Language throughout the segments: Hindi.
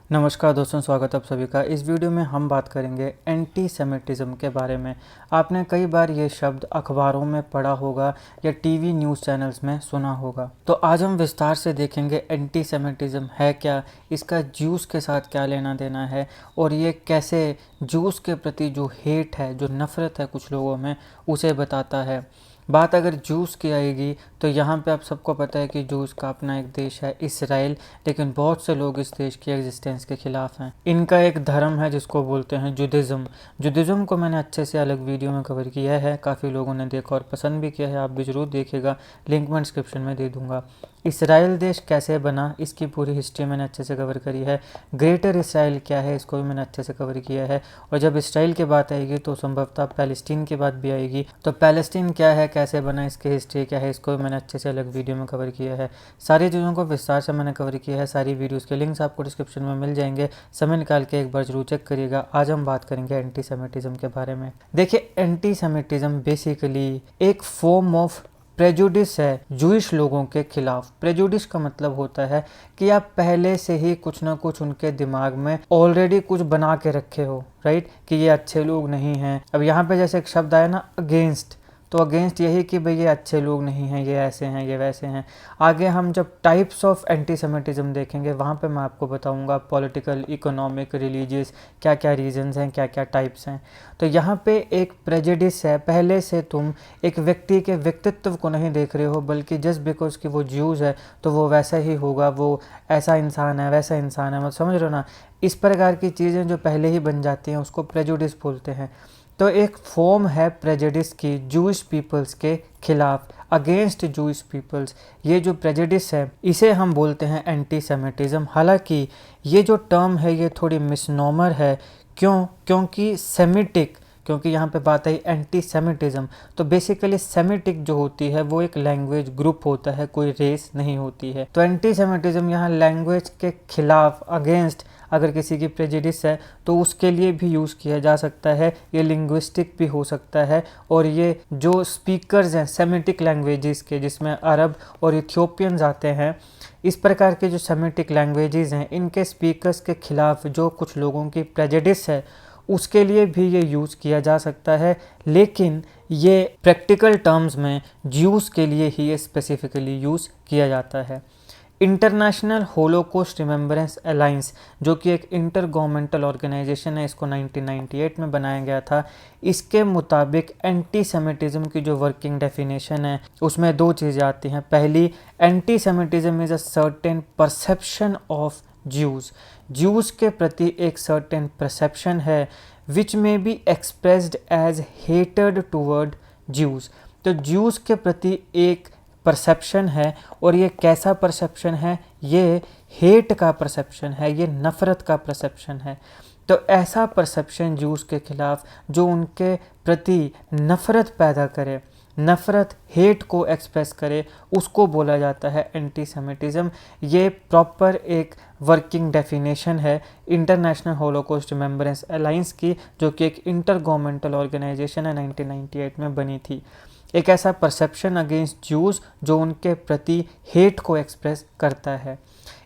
नमस्कार दोस्तों, स्वागत है आप सभी का। इस वीडियो में हम बात करेंगे एंटी सेमिटिज़म के बारे में। आपने कई बार ये शब्द अखबारों में पढ़ा होगा या टीवी न्यूज़ चैनल्स में सुना होगा। तो आज हम विस्तार से देखेंगे एंटी सेमिटिज़म है क्या, इसका ज्यूस के साथ क्या लेना देना है और ये कैसे ज्यूस के प्रति जो हेट है, जो नफ़रत है कुछ लोगों में, उसे बताता है। बात अगर जूस की आएगी तो यहाँ पे आप सबको पता है कि जूस का अपना एक देश है इसराइल, लेकिन बहुत से लोग इस देश की एग्जिस्टेंस के खिलाफ हैं। इनका एक धर्म है जिसको बोलते हैं जुडिज़्म। जुडिज़्म को मैंने अच्छे से अलग वीडियो में कवर किया है, काफ़ी लोगों ने देखा और पसंद भी किया है, आप भी ज़रूर देखिएगा, लिंक मैं डिस्क्रिप्शन में दे दूँगा। इसराइल देश कैसे बना, इसकी पूरी हिस्ट्री मैंने अच्छे से कवर करी है। ग्रेटर इसराइल क्या है, इसको भी मैंने अच्छे से कवर किया है। और जब इसराइल की बात आएगी तो संभवतः पैलेस्टीन की बात भी आएगी। तो पैलेस्टीन क्या है, कैसे बना, इसकी हिस्ट्री क्या है, इसको भी मैंने अच्छे से अलग वीडियो में कवर किया है। सारी चीज़ों को विस्तार से मैंने कवर किया है। सारी वीडियोज़ के लिंक्स आपको डिस्क्रिप्शन में मिल जाएंगे, समय निकाल के एक बार जरूर चेक करिएगा। आज हम बात करेंगे एंटी सेमिटिज़म के बारे में। देखिए, एंटी सेमिटिज़म बेसिकली एक फॉर्म ऑफ प्रेजुडिस है जूइश लोगों के खिलाफ। प्रेजुडिस का मतलब होता है कि आप पहले से ही कुछ ना कुछ उनके दिमाग में ऑलरेडी कुछ बना के रखे हो, राइट, कि ये अच्छे लोग नहीं हैं। अब यहाँ पे जैसे एक शब्द आया ना, अगेंस्ट, तो अगेंस्ट यही कि भाई ये अच्छे लोग नहीं हैं, ये ऐसे हैं, ये वैसे हैं। आगे हम जब टाइप्स ऑफ एंटी सेमिटिज़म देखेंगे वहाँ पे मैं आपको बताऊँगा पॉलिटिकल, इकोनॉमिक, रिलीजियस क्या क्या रीजंस हैं, क्या क्या टाइप्स हैं। तो यहाँ पे एक प्रेजुडिस है, पहले से तुम एक व्यक्ति के व्यक्तित्व को नहीं देख रहे हो, बल्कि जस्ट बिकॉज कि वो ज्यूज़ है तो वो वैसा ही होगा, वो ऐसा इंसान है, वैसा इंसान है, मतलब समझ रहे हो ना। इस प्रकार की चीज़ें जो पहले ही बन जाती हैं उसको प्रेजुडिस बोलते हैं। तो एक फॉर्म है प्रेजुडिस की जूइश पीपल्स के खिलाफ, अगेंस्ट जूइश पीपल्स। ये जो प्रेजुडिस है इसे हम बोलते हैं एंटी सेमिटिज़म। हालांकि ये जो टर्म है ये थोड़ी मिसनोमर है। क्योंकि सेमिटिक, क्योंकि यहाँ पे बात आई एंटी सेमिटिज़म, तो बेसिकली सेमिटिक जो होती है वो एक लैंग्वेज ग्रुप होता है, कोई रेस नहीं होती है। तो एंटी सेमिटिज़म यहाँ लैंग्वेज के खिलाफ, अगेंस्ट, अगर किसी की प्रेजुडिस है तो उसके लिए भी यूज़ किया जा सकता है। ये लिंग्विस्टिक भी हो सकता है। और ये जो स्पीकर्स हैं सेमिटिक लैंग्वेजेस के, जिसमें अरब और इथियोपियंस आते हैं, इस प्रकार के जो सेमिटिक लैंग्वेजेस हैं इनके स्पीकर्स के खिलाफ जो कुछ लोगों की प्रेजुडिस है उसके लिए भी ये यूज़ किया जा सकता है। लेकिन ये प्रैक्टिकल टर्म्स में ज्यूस के लिए ही ये स्पेसिफिकली यूज़ किया जाता है। इंटरनेशनल होलोकॉस्ट रिमेम्बरेंस अलायंस, जो कि एक इंटर गवर्नमेंटल ऑर्गेनाइजेशन है, इसको 1998 में बनाया गया था। इसके मुताबिक एंटी सेमिटिज़म की जो वर्किंग डेफिनेशन है उसमें दो चीज़ें आती हैं। पहली, antisemitism is a certain perception of Jews के प्रति एक सर्टेन परसेप्शन है विच में बी एक्सप्रेस्ड एज हेटेड टूवर्ड ज्यूज़। तो ज्यूज़ के प्रति एक परसेप्शन है, और ये कैसा परसेप्शन है, ये हेट का परसेप्शन है, ये नफ़रत का परसेप्शन है। तो ऐसा परसेप्शन ज्यूज़ के खिलाफ जो उनके प्रति नफ़रत पैदा करे, नफ़रत, हेट को एक्सप्रेस करे, उसको बोला जाता है एंटी सेमिटिज़म। ये प्रॉपर एक वर्किंग डेफिनेशन है इंटरनेशनल होलोकॉस्ट रिमेम्बरेंस अलायंस की, जो कि एक इंटर गवर्नमेंटल ऑर्गेनाइजेशन है, 1998 में बनी थी। एक ऐसा परसेप्शन अगेंस्ट ज्यूज़ जो उनके प्रति हेट को एक्सप्रेस करता है।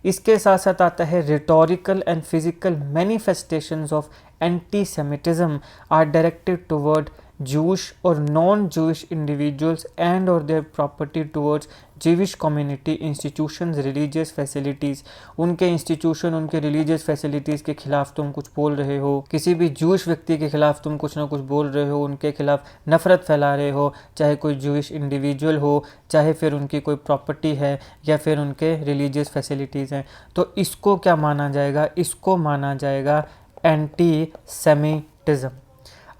इसके साथ साथ आता है rhetorical and physical manifestations of antisemitism are directed toward Jewish or non-Jewish individuals and or their property towards Jewish community institutions, religious facilities। उनके इंस्टीट्यूशन, उनके रिलीजियस फैसिलिटीज़ के खिलाफ तुम कुछ बोल रहे हो, किसी भी जूइश व्यक्ति के खिलाफ तुम कुछ ना कुछ बोल रहे हो, उनके खिलाफ नफ़रत फैला रहे हो, चाहे कोई जूइश इंडिविजुअल हो, चाहे फिर उनकी कोई प्रॉपर्टी है, या फिर उनके रिलीजियस फैसिलिटीज़ हैं, तो इसको क्या माना जाएगा, इसको माना जाएगा एंटी सेमिटिज़म।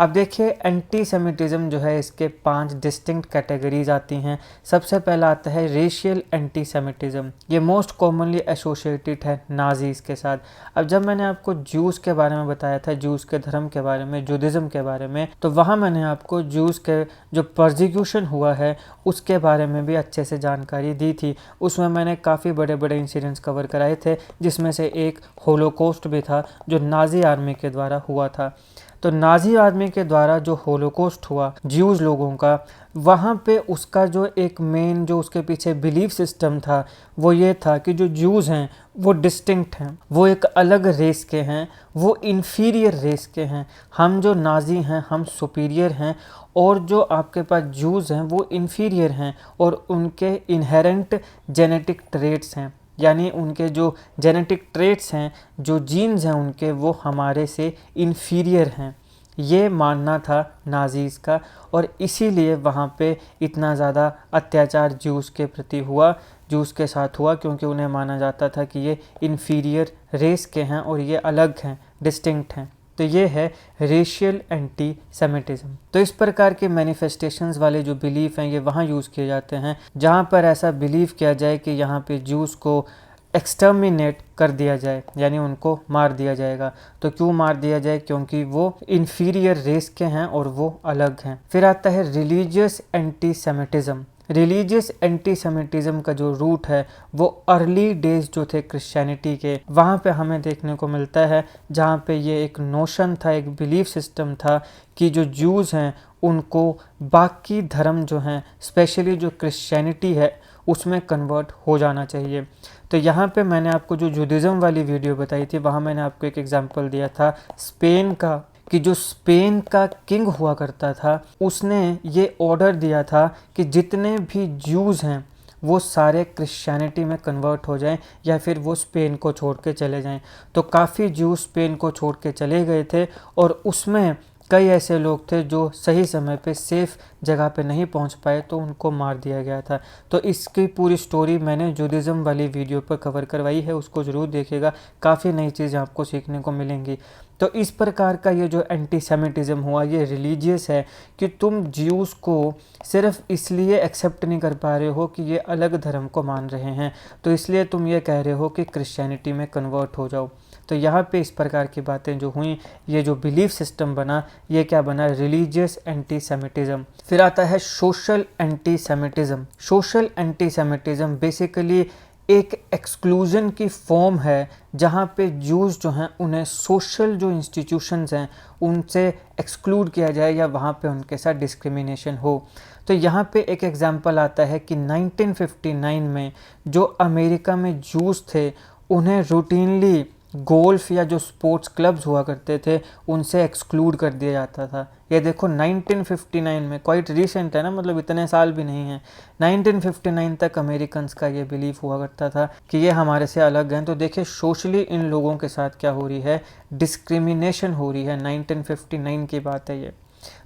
अब देखिए, एंटी सेमिटिज़म जो है इसके 5 डिस्टिंक्ट कैटेगरीज आती हैं। सबसे पहला आता है रेशियल एंटी सेमिटिज़म। ये मोस्ट कॉमनली एसोसिएटेड है नाजीज़ के साथ। अब जब मैंने आपको ज्यूज़ के बारे में बताया था, ज्यूज़ के धर्म के बारे में, जुडिज़्म के बारे में, तो वहाँ मैंने आपको ज्यूज़ के जो परसिक्यूशन हुआ है उसके बारे में भी अच्छे से जानकारी दी थी। उसमें मैंने काफ़ी बड़े बड़े इंसिडेंट्स कवर कराए थे, जिसमें से एक होलोकॉस्ट भी था जो नाजी आर्मी के द्वारा हुआ था। तो नाजी आर्मी के द्वारा जो होलोकॉस्ट हुआ ज्यूज लोगों का, वहाँ पे उसका जो एक मेन जो उसके पीछे बिलीफ सिस्टम था वो ये था कि जो ज्यूज़ हैं वो डिस्टिंक्ट हैं, वो एक अलग रेस के हैं, वो इन्फीरियर रेस के हैं। हम जो नाजी हैं हम सुपीरियर हैं, और जो आपके पास ज्यूज़ हैं वो इन्फीरियर हैं, और उनके इनहेरेंट जेनेटिक ट्रेट्स हैं, यानी उनके जो जेनेटिक ट्रेट्स हैं, जो जीन्स हैं उनके, वो हमारे से इन्फीरियर हैं। ये मानना था नाजीज़ का, और इसीलिए वहाँ पे इतना ज़्यादा अत्याचार ज्यूज़ के प्रति हुआ, ज्यूज़ के साथ हुआ, क्योंकि उन्हें माना जाता था कि ये इन्फीरियर रेस के हैं और ये अलग हैं, डिस्टिंक्ट हैं। तो ये है रेशियल एंटी सेमिटिज़म। तो इस प्रकार के मैनिफेस्टेशंस वाले जो बिलीफ हैं ये वहाँ यूज़ किए जाते हैं जहाँ पर ऐसा बिलीव किया जाए कि यहाँ पे ज्यूज़ को एक्सटर्मिनेट कर दिया जाए, यानी उनको मार दिया जाएगा। तो क्यों मार दिया जाए? क्योंकि वो इन्फीरियर रेस के हैं और वो अलग हैं। फिर आता है रिलीजियस एंटी सेमिटिज़म। रिलीजियस एंटी सेमिटिज़म का जो रूट है वो अर्ली डेज जो थे क्रिश्चियनिटी के, वहाँ पे हमें देखने को मिलता है, जहाँ पे ये एक नोशन था, एक बिलीफ सिस्टम था कि जो ज्यूज़ हैं उनको बाकी धर्म जो हैं, स्पेशली जो क्रिश्चियनिटी है, उसमें कन्वर्ट हो जाना चाहिए। तो यहाँ पे मैंने आपको जो जुडिज़म वाली वीडियो बताई थी, वहाँ मैंने आपको एक एग्जांपल दिया था स्पेन का, कि जो स्पेन का किंग हुआ करता था उसने ये ऑर्डर दिया था कि जितने भी ज्यूज़ हैं वो सारे क्रिश्चियनिटी में कन्वर्ट हो जाएं, या फिर वो स्पेन को छोड़ के चले जाएं। तो काफ़ी ज्यूज़ स्पेन को छोड़ के चले गए थे, और उसमें कई ऐसे लोग थे जो सही समय पे सेफ़ जगह पे नहीं पहुंच पाए, तो उनको मार दिया गया था। तो इसकी पूरी स्टोरी मैंने जुडिज़म वाली वीडियो पर कवर करवाई है, उसको ज़रूर देखिएगा, काफ़ी नई चीज़ें आपको सीखने को मिलेंगी। तो इस प्रकार का ये जो एंटी सेमिटिज़म हुआ ये रिलीजियस है, कि तुम ज्यूज़ को सिर्फ इसलिए एक्सेप्ट नहीं कर पा रहे हो कि ये अलग धर्म को मान रहे हैं, तो इसलिए तुम ये कह रहे हो कि क्रिश्चियनिटी में कन्वर्ट हो जाओ। तो यहाँ पे इस प्रकार की बातें जो हुई, ये जो बिलीफ सिस्टम बना, ये क्या बना? Religious antisemitism. फिर आता है social antisemitism. Social antisemitism basically एक एक्सक्लूजन की फॉर्म है, जहाँ पे ज्यूज़ जो हैं उन्हें सोशल जो इंस्टीट्यूशंस हैं उनसे एक्सक्लूड किया जाए, या वहाँ पे उनके साथ डिस्क्रिमिनेशन हो। तो यहाँ पे एक एग्जांपल आता है कि 1959 में जो अमेरिका में ज्यूज़ थे उन्हें रूटीनली गोल्फ या जो स्पोर्ट्स क्लब्स हुआ करते थे उनसे एक्सक्लूड कर दिया जाता था। ये देखो 1959 में, क्वाइट रिसेंट है ना, मतलब इतने साल भी नहीं है। 1959 तक अमेरिकन्स का ये बिलीफ हुआ करता था कि ये हमारे से अलग हैं। तो देखिए सोशली इन लोगों के साथ क्या हो रही है, डिस्क्रिमिनेशन हो रही है। 1959 की बात है ये।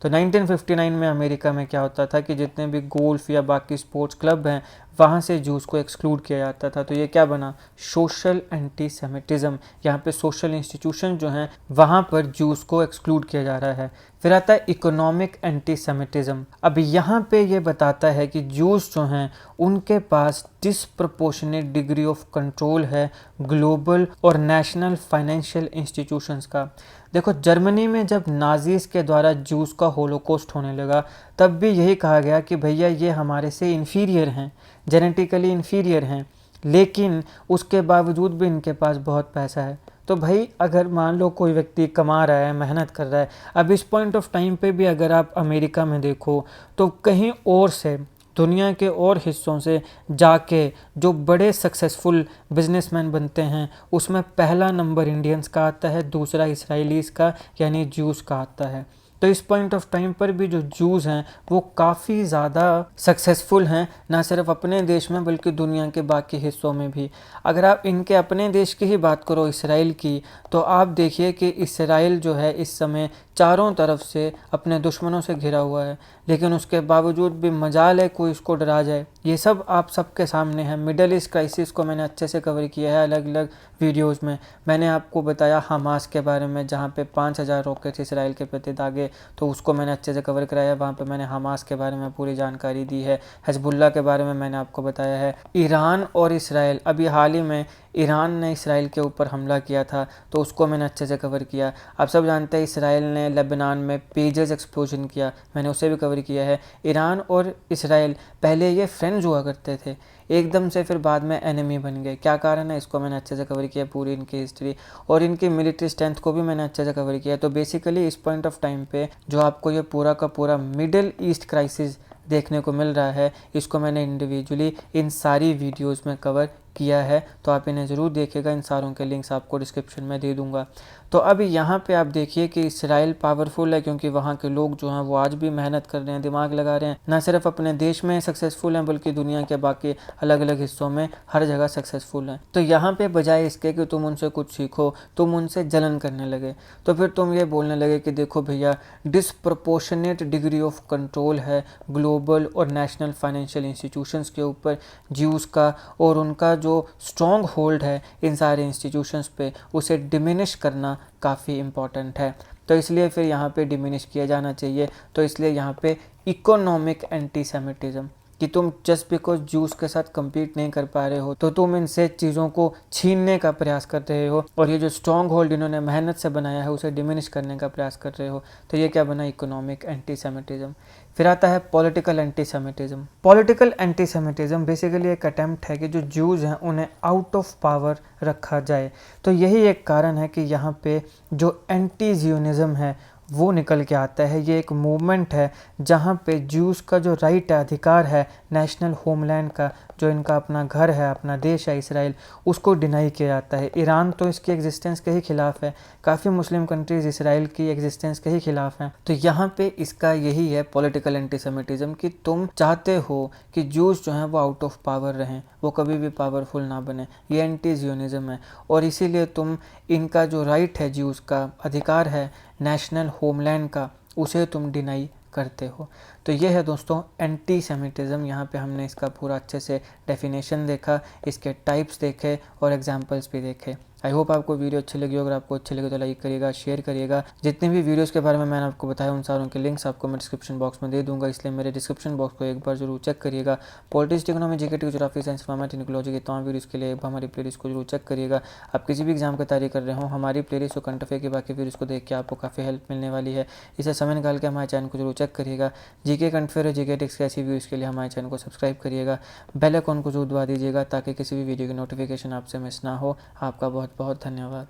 तो 1959 में अमेरिका में क्या होता था कि जितने भी गोल्फ या बाकी स्पोर्ट्स क्लब हैं वहाँ से ज्यूज़ को एक्सक्लूड किया जाता था। तो ये क्या बना? Social antisemitism. यहाँ पे सोशल इंस्टीट्यूशन जो हैं वहाँ पर ज्यूज़ को एक्सक्लूड किया जा रहा है। फिर आता है इकोनॉमिक एंटी सेमिटिज़म। अब यहाँ पे ये बताता है कि ज्यूज़ जो हैं उनके पास डिसप्रपोर्शनेट डिग्री ऑफ कंट्रोल है ग्लोबल और नेशनल फाइनेंशियल इंस्टीट्यूशंस का। देखो जर्मनी में जब नाजीज़ के द्वारा ज्यूज़ का होलोकॉस्ट होने लगा, तब भी यही कहा गया कि भैया ये हमारे से इन्फीरियर हैं, जेनेटिकली इन्फीरियर हैं, लेकिन उसके बावजूद भी इनके पास बहुत पैसा है। तो भाई अगर मान लो कोई व्यक्ति कमा रहा है, मेहनत कर रहा है, अब इस पॉइंट ऑफ टाइम पे भी अगर आप अमेरिका में देखो तो कहीं और से, दुनिया के और हिस्सों से जाके जो बड़े सक्सेसफुल बिजनेसमैन बनते हैं उसमें पहला नंबर इंडियंस का आता है, दूसरा इसराइलीज़ का यानी ज्यूज़ का आता है। तो इस पॉइंट ऑफ टाइम पर भी जो ज्यूज़ हैं वो काफ़ी ज़्यादा सक्सेसफुल हैं, ना सिर्फ अपने देश में बल्कि दुनिया के बाकी हिस्सों में भी। अगर आप इनके अपने देश की ही बात करो, इसराइल की, तो आप देखिए कि इसराइल जो है इस समय चारों तरफ से अपने दुश्मनों से घिरा हुआ है, लेकिन उसके बावजूद भी मजाल है कोई इसको डरा जाए। ये सब आप सबके सामने है। मिडल ईस्ट क्राइसिस को मैंने अच्छे से कवर किया है अलग अलग वीडियोस में। मैंने आपको बताया हमास के बारे में, जहाँ पे 5000 रॉकेट्स इसराइल के प्रति दागे, तो उसको मैंने अच्छे से कवर कराया। वहाँ पे मैंने हमास के बारे में पूरी जानकारी दी है। हिजबुल्लाह के बारे में मैंने आपको बताया है। ईरान और इसराइल, अभी हाल ही में ईरान ने इसराइल के ऊपर हमला किया था तो उसको मैंने अच्छे से कवर किया। आप सब जानते हैं इसराइल ने लेबनान में पेजेस एक्सप्लोजन किया, मैंने उसे भी कवर किया है। ईरान और इसराइल पहले ये फ्रेंड्स हुआ करते थे, एकदम से फिर बाद में एनिमी बन गए। क्या कारण है, इसको मैंने अच्छे से कवर किया, पूरी इनकी हिस्ट्री और इनकी मिलिट्री स्ट्रेंथ को भी मैंने अच्छे से कवर किया। तो बेसिकली इस पॉइंट ऑफ टाइम पे जो आपको ये पूरा का पूरा मिडिल ईस्ट क्राइसिस देखने को मिल रहा है, इसको मैंने इंडिविजुअली इन सारी वीडियोस में कवर किया है। तो आप इन्हें ज़रूर देखिएगा, इन सारों के लिंक्स आपको डिस्क्रिप्शन में दे दूंगा। तो अभी यहाँ पे आप देखिए कि इसराइल पावरफुल है क्योंकि वहाँ के लोग जो हैं वो आज भी मेहनत कर रहे हैं, दिमाग लगा रहे हैं, ना सिर्फ अपने देश में सक्सेसफुल हैं बल्कि दुनिया के बाकी अलग अलग हिस्सों में हर जगह सक्सेसफुल हैं। तो यहाँ पे बजाय इसके कि तुम उनसे कुछ सीखो, तुम उनसे जलन करने लगे, तो फिर तुम ये बोलने लगे कि देखो भैया डिसप्रोपोर्शनेट डिग्री ऑफ कंट्रोल है ग्लोबल और नेशनल फाइनेंशियल इंस्टीट्यूशंस के ऊपर ज्यूज़ का, और उनका जो स्ट्रॉन्ग होल्ड है इन सारे इंस्टीट्यूशंस पे उसे डिमिनिश करना काफ़ी इम्पॉर्टेंट है। तो इसलिए फिर यहाँ पे डिमिनिश किया जाना चाहिए। तो इसलिए यहाँ पे इकोनॉमिक एंटीसेमिटिज्म कि तुम जस्ट बिकॉज ज्यूस के साथ compete नहीं कर पा रहे हो तो तुम इनसे चीज़ों को छीनने का प्रयास कर रहे हो, और ये जो स्ट्रॉन्ग होल्ड इन्होंने मेहनत से बनाया है उसे डिमिनिश करने का प्रयास कर रहे हो। तो ये क्या बना, इकोनॉमिक एंटीसेमिटिज्म। फिर आता है political antisemitism. Political antisemitism basically एक अटेम्प्ट है कि जो ज्यूज़ हैं उन्हें आउट ऑफ पावर रखा जाए। तो यही एक कारण है कि यहाँ पे जो एंटी ज़ियोनिज़्म है वो निकल के आता है। ये एक मूवमेंट है जहाँ पे ज्यूज़ का जो राइट है, अधिकार है नेशनल होमलैंड का, जो इनका अपना घर है, अपना देश है इसराइल, उसको डिनाई किया जाता है। ईरान तो इसकी एग्जिस्टेंस के ही खिलाफ है, काफ़ी मुस्लिम कंट्रीज़ इसराइल की एग्जिस्टेंस के ही खिलाफ हैं। तो यहाँ पे इसका यही है पॉलिटिकल एंटीसेमिटिज्म कि तुम चाहते हो कि ज्यूज़ जो हैं वो आउट ऑफ पावर रहें, वो कभी भी पावरफुल ना बने। ये एंटी ज़ियोनिज़्म है, और इसीलिए तुम इनका जो राइट है, ज्यूज़ का अधिकार है नेशनल होमलैंड का, उसे तुम डिनाई करते हो। तो ये है दोस्तों एंटी सेमिटिज़म। यहाँ पे हमने इसका पूरा अच्छे से डेफिनेशन देखा, इसके टाइप्स देखे और एग्जांपल्स भी देखे। आई होप आपको वीडियो अच्छी लगी हो। अगर आपको अच्छी लगी तो लाइक करिएगा, शेयर करिएगा। जितने भी वीडियोस के बारे में मैंने आपको बताया उन सारों के लिंक्स आपको मैं डिस्क्रिप्शन बॉक्स में दे दूंगा, इसलिए मेरे डिस्क्रिप्शन बॉक्स को एक बार जरूर चेक करिएगा। Politics, economy, GK, geography, science, informatics, technology के तमाम वीडियोस के लिए हमारी प्लेलिस्ट को जरूर चेक करिएगा। आप किसी भी एग्जाम की तैयारी कर रहे हो, हमारी प्लेलिस्ट और करंट अफेयर की बाकी वीडियोस को देख के आपको काफ़ी हेल्प मिलने वाली है। इसे समय निकाल के हमारे चैनल को जरूर चेक करिएगा। जीके, करंट अफेयर और जीके टिक्स के ऐसी वीडियोस के लिए हमारे चैनल को सब्सक्राइब करिएगा, बेल आइकन को जरूर दबा दीजिएगा ताकि किसी भी वीडियो की नोटिफिकेशन आपसे मिस ना हो। आपका बहुत बहुत धन्यवाद।